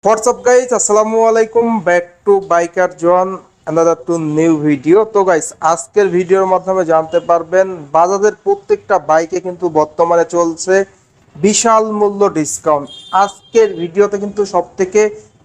WhatsApp guys, আসসালামু আলাইকুম। Back to Biker John, another to new video. তো guys, আজকের ভিডিওর মাধ্যমে জানতে পারবেন বাজাজের প্রত্যেকটা বাইকে কিন্তু বর্তমানে চলছে বিশাল মূল্য ডিসকাউন্ট। আজকের ভিডিওতে কিন্তু সব থেকে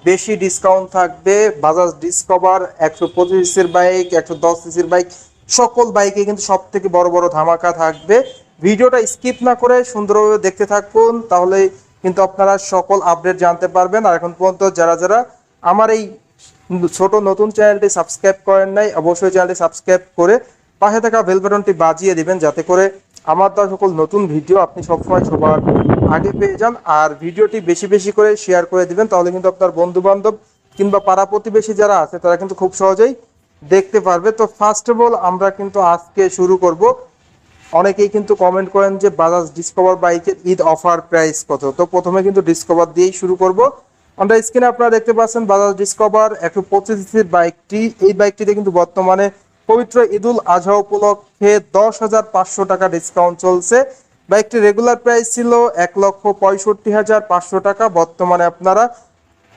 বেশি ডিসকাউন্ট থাকবে বাজাজ ডিসকভার 125 সিসির বাইক, 110 সিসির বাইক, সকল বাইকে কিন্তু সব থেকে বড় বড় ধামাকা থাকবে। ভিডিওটা স্কিপ না করে সুন্দরভাবে দেখতে থাকুন, তাহলে কিন্তু আপনারা সকল আপডেট জানতে পারবেন। আর এখন পর্যন্ত যারা যারা আমার এই ছোট নতুন চ্যানেলটি সাবস্ক্রাইব করেন নাই, অবশ্যই চ্যানেলটি সাবস্ক্রাইব করে পাশে থাকা বেল বাটনটি বাজিয়ে দিবেন, যাতে করে আমার দেওয়া সকল নতুন ভিডিও আপনি সবসময় সবার আগে পেয়ে যান। আর ভিডিওটি বেশি বেশি করে শেয়ার করে দিবেন, তাহলে কিন্তু আপনার বন্ধু বান্ধব কিংবা পাড়া প্রতিবেশী যারা আছে তারা কিন্তু খুব সহজেই দেখতে পারবে। তো ফার্স্ট অফ অল আমরা কিন্তু আজকে শুরু করব। অনেকেই কিন্তু কমেন্ট করেন যে বাজাজ ডিসকভার বাইকের ঈদ অফার প্রাইস কত। তো প্রথমে কিন্তু ডিসকভার দিয়েই শুরু করব। আমরা স্ক্রিনে আপনারা দেখতে পাচ্ছেন বাজাজ ডিসকভার 125 সিসির বাইকটি। এই বাইকটিতে কিন্তু বর্তমানে পবিত্র ঈদুল আজহা উপলক্ষে 10,500 টাকা ডিসকাউন্ট চলছে। বাইকটির রেগুলার প্রাইস ছিল 1,65,500 টাকা। বর্তমানে আপনারা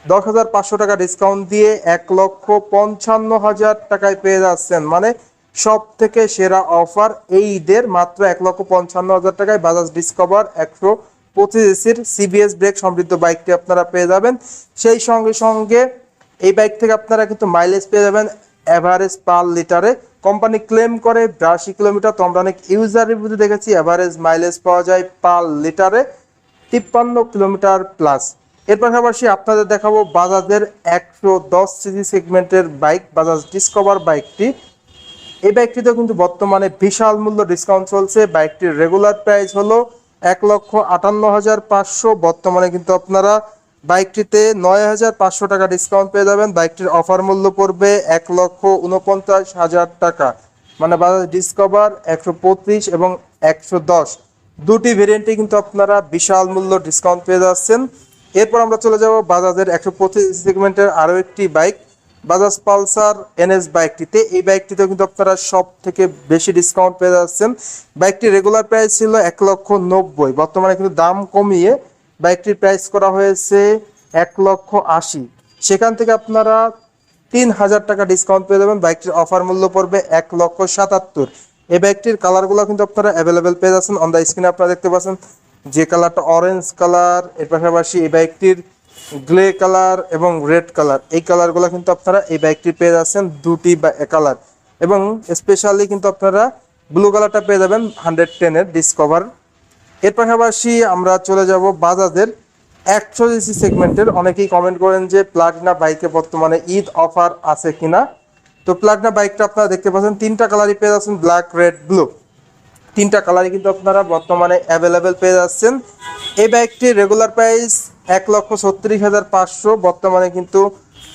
10,500 টাকা ডিসকাউন্ট দিয়ে 1,55,000 টাকায় পেয়ে যাচ্ছেন। মানে সব থেকে সেরা অফার এই ঈদের, মাত্র 1,55,000 টাকায় বাজাজ ডিসকভার 125 সিসির সিবিএস ব্রেক সমৃদ্ধ বাইকটি আপনারা পেয়ে যাবেন। সেই সঙ্গে সঙ্গে এই বাইক থেকে আপনারা কিন্তু মাইলেজ পেয়ে যাবেন অ্যাভারেজ পার লিটারে। কোম্পানি ক্লেম করে 82 কিলোমিটার, তো আমরা অনেক ইউজার রিভিউ দেখেছি অ্যাভারেজ মাইলেজ পাওয়া যায় পার লিটারে 53 কিলোমিটার প্লাস। এর পাশাপাশি আপনাদের দেখাবো বাজাজের 110 সিসি সেগমেন্টের বাইক বাজাজ ডিসকভার বাইকটি। এই বাইকটিতেও কিন্তু বর্তমানে বিশাল মূল্য ডিসকাউন্ট চলছে। বাইকটির রেগুলার প্রাইস হলো 1,58,500। বর্তমানে কিন্তু আপনারা বাইকটিতে 9,500 টাকা ডিসকাউন্ট পেয়ে যাবেন। বাইকটির অফার মূল্য পড়বে 1,49,000 টাকা। মানে বাজাজ ডিসকভার 125 এবং 110 দুটি ভেরিয়েন্টে কিন্তু আপনারা বিশাল মূল্য ডিসকাউন্ট পেয়ে যাচ্ছেন। এরপর আমরা চলে যাব বাজাজের 125 সেগমেন্টের আরও একটি বাইক বাজাজ পালসার এনএস বাইকটিতে। এই বাইকটিতেও কিন্তু আপনারা সব থেকে বেশি ডিসকাউন্ট পেয়ে যাচ্ছেন। বাইকটির রেগুলার প্রাইস ছিল 1,90,000, বর্তমানে কিন্তু দাম কমিয়ে বাইকটির প্রাইস করা হয়েছে 1,80,000। সেখান থেকে আপনারা 3,000 টাকা ডিসকাউন্ট পেয়ে যাবেন। বাইকটির অফার মূল্য পড়বে 1,77,000। এই বাইকটির কালারগুলো কিন্তু আপনারা অ্যাভেলেবেল পেয়ে যাচ্ছেন। অন দ্য স্ক্রিনে আপনারা দেখতে পাচ্ছেন যে কালারটা অরেঞ্জ কালার, এর পাশাপাশি এই বাইকটির গ্রে কালার এবং রেড কালার, এই কালারগুলো কিন্তু আপনারা এই বাইকটি পেয়ে যাচ্ছেন দুটি কালার। এবং স্পেশালি কিন্তু আপনারা ব্লু কালারটা পেয়ে যাবেন 110-এর ডিসকভার। এর পাশাপাশি আমরা চলে যাব বাজাজের 100 সিসি সেগমেন্টের। অনেকেই কমেন্ট করেন যে প্লাটিনা বাইকে বর্তমানে ঈদ অফার আছে কিনা। তো প্লাটিনা বাইকটা আপনারা দেখতে পাচ্ছেন তিনটা কালারই পেয়ে যাচ্ছেন, ব্ল্যাক, রেড, ব্লু। তিনটা কালারই কিন্তু আপনারা বর্তমানে অ্যাভেলেবেল পেয়ে যাচ্ছেন। এই বাইকটির রেগুলার প্রাইস 1,36,500। বর্তমানে কিন্তু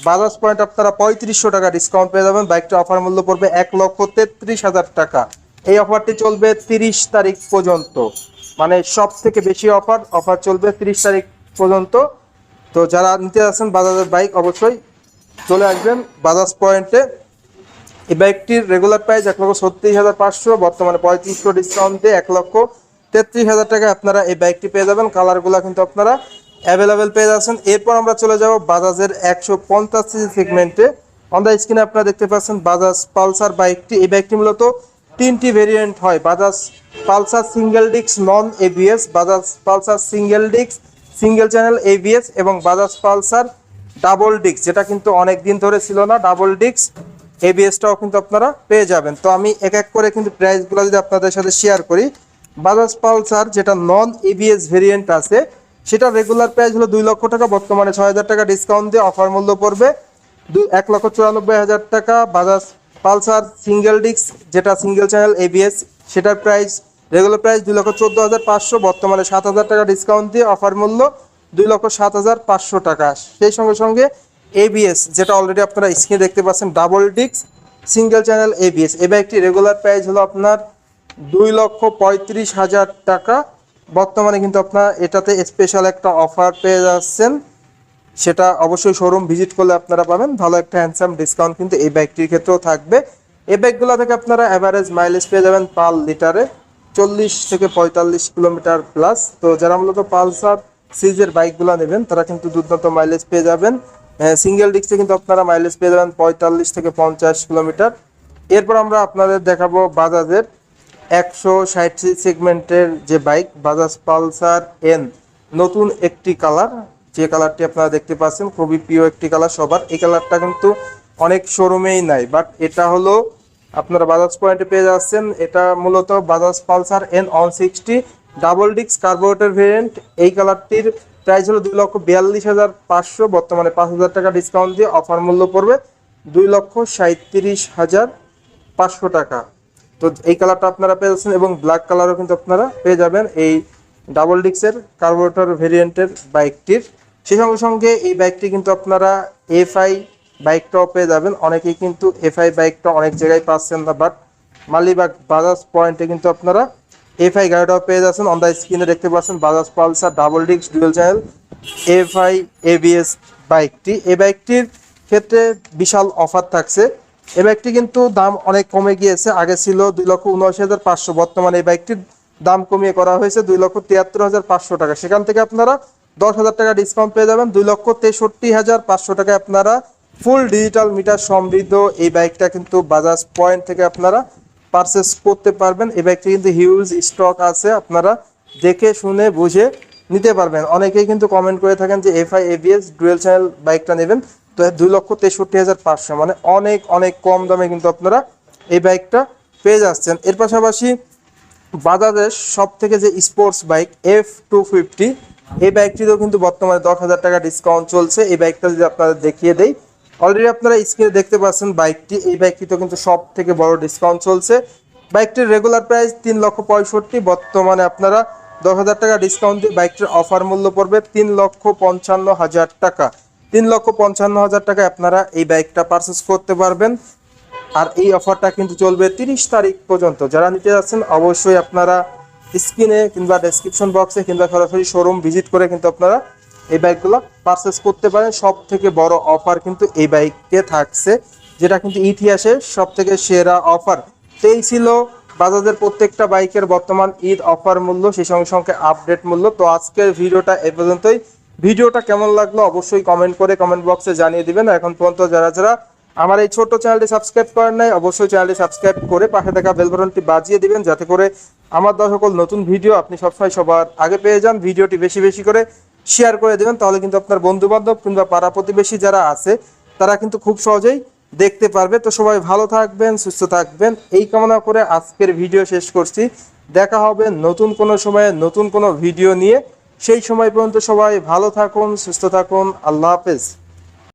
বাজাজ পয়েন্ট আপনারা 3,500 টাকা ডিসকাউন্ট পেয়ে যাবেন। বাইকটির অফার মূল্য পড়বে 1,33,000 টাকা। এই অফারটি চলবে 30 তারিখ পর্যন্ত। মানে সব থেকে বেশি অফার চলবে 30 তারিখ পর্যন্ত। তো যারা নিতে যাচ্ছেন বাজাজের বাইক, অবশ্যই চলে আসবেন বাজাজ পয়েন্টে। এই বাইকটির রেগুলার প্রাইস 1,36,500, বর্তমানে 3500 ডিসকাউন্ট দিয়ে 1,33,000 টাকায় আপনারা এই বাইকটি পেয়ে যাবেন। কালারগুলো কিন্তু আপনারা অ্যাভেলেবেল পেয়ে যাচ্ছেন। এরপর আমরা চলে যাব বাজাজের 150 সিসি সেগমেন্টে। অন দ্য স্ক্রিনে আপনারা দেখতে পাচ্ছেন বাজাজ পালসার বাইকটি। এই বাইকটি মূলত তিনটি ভেরিয়েন্ট হয়: Bajaj Pulsar single disc non ABS, Bajaj Pulsar single disc single channel ABS এবং বাজাজ পালসার ডাবল ডিস্ক, যেটা কিন্তু অনেক দিন ধরে ছিল না। ডাবল ডিস্ক এবিএসটাও কিন্তু আপনারা পেয়ে যাবেন। তো আমি এক এক করে কিন্তু প্রাইসগুলো যদি আপনাদের সাথে শেয়ার করি, বাজাজ পালসার যেটা নন এবিএস ভেরিয়েন্ট আছে সেটা রেগুলার প্রাইস হলো 2,00,000 টাকা। বর্তমানে 6,000 টাকা ডিসকাউন্ট দিয়ে অফার মূল্য পড়বে 1,94,000 টাকা। বাজাজ পালসার সিঙ্গেল ডিস্ক যেটা সিঙ্গেল চ্যানেল এবিএস, সেটার প্রাইস রেগুলার প্রাইস 2,14,500। বর্তমানে 7,000 টাকা ডিসকাউন্ট দিয়ে অফার মূল্য 2,07,500 টাকা। সেই সঙ্গে সঙ্গে এবিএস যেটা অলরেডি আপনারা স্ক্রিনে দেখতে পাচ্ছেন double disc single channel ABS, এই বাইকটি রেগুলার প্রাইস হলো আপনার 2,35,000 টাকা। বর্তমানে কিন্তু আপনার এটাতে স্পেশাল একটা অফার পেয়ে যাচ্ছেন, সেটা অবশ্যই শোরুম ভিজিট করলে আপনারা পাবেন। ভালো একটা হ্যান্ডসাম ডিসকাউন্ট কিন্তু এই বাইকটির ক্ষেত্রেও থাকবে। এই বাইকগুলো থেকে আপনারা অ্যাভারেজ মাইলেজ পেয়ে যাবেন পার লিটারে 40 থেকে 45 কিলোমিটার প্লাস। তো যারা মূলত পালসার সিরিজের বাইকগুলো নেবেন তারা কিন্তু দুর্দান্ত মাইলেজ পেয়ে যাবেন। সিঙ্গেল ডিস্কে কিন্তু আপনারা মাইলেজ পেয়ে যাবেন 45 থেকে 50 কিলোমিটার। এরপর আমরা আপনাদের দেখাবো বাজাজের 160 সেগমেন্টের যে বাইক বাজাজ পালসার এন, নতুন একটি কালার, যে কালারটি আপনারা দেখতে পাচ্ছেন খুবই প্রিয় একটি কালার সবার। এই কালারটা কিন্তু অনেক শোরুমেই নাই, বাট এটা হলো আপনারা বাজাজ পয়েন্টে পেয়ে যাচ্ছেন। এটা মূলত Bajaj Pulsar N 160 double disc carburettor variant. এই কালারটির প্রাইস হলো 2,42,500, বর্তমানে 5,000 টাকা ডিসকাউন্ট দিয়ে অফার মূল্য পড়বে 2,37,500 টাকা। তো এই কালারটা আপনারা পেয়ে যাচ্ছেন এবং ব্ল্যাক কালারও কিন্তু আপনারা পেয়ে যাবেন এই ডাবল ডিস্কের কার্বোরেটর ভেরিয়েন্টের বাইকটির। সেই সঙ্গে সঙ্গে এই বাইকটি কিন্তু আপনারা এফআই বাইকটাও পেয়ে যাবেন। অনেকেই কিন্তু এফআই বাইকটা অনেক জায়গায় পাচ্ছেন না, বাট মালিবাগ বাজাজ পয়েন্টে কিন্তু আপনারা এফআই গাড়িটাও পেয়ে যাচ্ছেন। অন দ্য স্ক্রিনে দেখতে পাচ্ছেন Bajaj Pulsar double disc dual channel FI ABS বাইকটি। এই বাইকটির ক্ষেত্রে বিশাল অফার থাকছে। এই বাইকটি কিন্তু দাম অনেক কমে গিয়েছে, আগে ছিল 2,79,500, বর্তমানে এই বাইকটির দাম কমিয়ে করা হয়েছে 2,73,500 টাকা। সেখান থেকে আপনারা 10,000 টাকা ডিসকাউন্ট পেয়ে যাবেন 2,63,500 টাকায় আপনারা ফুল ডিজিটাল মিটার সমৃদ্ধ এই বাইকটা কিন্তু বাজাজ পয়েন্ট থেকে আপনারা পারচেস করতে পারবেন। এই বাইকটি কিন্তু হিউজ স্টক আছে, আপনারা দেখে শুনে বুঝে নিতে পারবেন। অনেকেই কিন্তু কমেন্ট করে থাকেন যে এফআই এবিএস ডুয়েল চ্যানেল বাইকটা নেবেন, তো 2,63,500 মানে অনেক অনেক কম দামে কিন্তু আপনারা এই বাইকটা পেয়ে যাচ্ছেন। এর পাশাপাশি বাজাজের সব থেকে যে স্পোর্টস বাইক F250, এই বাইকটিতেও কিন্তু বর্তমানে 10,000 টাকা ডিসকাউন্ট চলছে। এই বাইকটা যদি আপনাদের দেখিয়ে দেই, অলরেডি আপনারা স্ক্রিনে দেখতে পাচ্ছেন বাইকটি, এই বাইকটিতেও কিন্তু সব থেকে বড় ডিসকাউন্ট চলছে। বাইকটির রেগুলার প্রাইস 3,65,000, বর্তমানে আপনারা 10,000 টাকা ডিসকাউন্ট দিয়ে বাইকটির অফার মূল্য পড়বে 3,55,000 টাকা। 3,55,000 টাকায় আপনারা এই বাইকটা পারচেস করতে পারবেন। আর এই অফারটা কিন্তু চলবে 30 তারিখ পর্যন্ত। যারা নিতে যাচ্ছেন অবশ্যই আপনারা স্ক্রিনে কিংবা ডেসক্রিপশন বক্সে কিংবা সরাসরি শোরুম ভিজিট করে কিন্তু আপনারা এই বাইকগুলো পারচেস করতে পারেন। সব থেকে বড় অফার কিন্তু এই বাইকে থাকছে, যেটা কিন্তু ইতিহাসের সব থেকে সেরা অফার। তো এই ছিল বাজাজের প্রত্যেকটা বাইকের বর্তমান ঈদ অফার মূল্য, সেই সঙ্গে সঙ্গে আপডেট মূল্য। তো আজকের ভিডিওটা এ পর্যন্তই। ভিডিওটা কেমন লাগলো অবশ্যই কমেন্ট করে কমেন্ট বক্সে জানিয়ে দিবেন। এখন পর্যন্ত যারা যারা আমার এই ছোট্ট চ্যানেলটি সাবস্ক্রাইব করেন নাই, অবশ্যই চ্যানেলটি সাবস্ক্রাইব করে পাশে থাকা বেল বাটনটি বাজিয়ে দিবেন, যাতে করে আমার দেওয়া সকল নতুন ভিডিও আপনি সবসময় সবার আগে পেয়ে যান। ভিডিওটি বেশি বেশি করে শেয়ার করে দেবেন, তাহলে কিন্তু আপনার বন্ধু বান্ধব কিংবা পাড়া প্রতিবেশী যারা আছে তারা কিন্তু খুব সহজেই দেখতে পারবে। তো সবাই ভালো থাকবেন, সুস্থ থাকবেন, এই কামনা করে আজকের ভিডিও শেষ করছি। দেখা হবে নতুন কোনো সময়ে নতুন কোনো ভিডিও নিয়ে। সেই সময় পর্যন্ত সবাই ভালো থাকুন, সুস্থ থাকুন। আল্লাহ হাফেজ।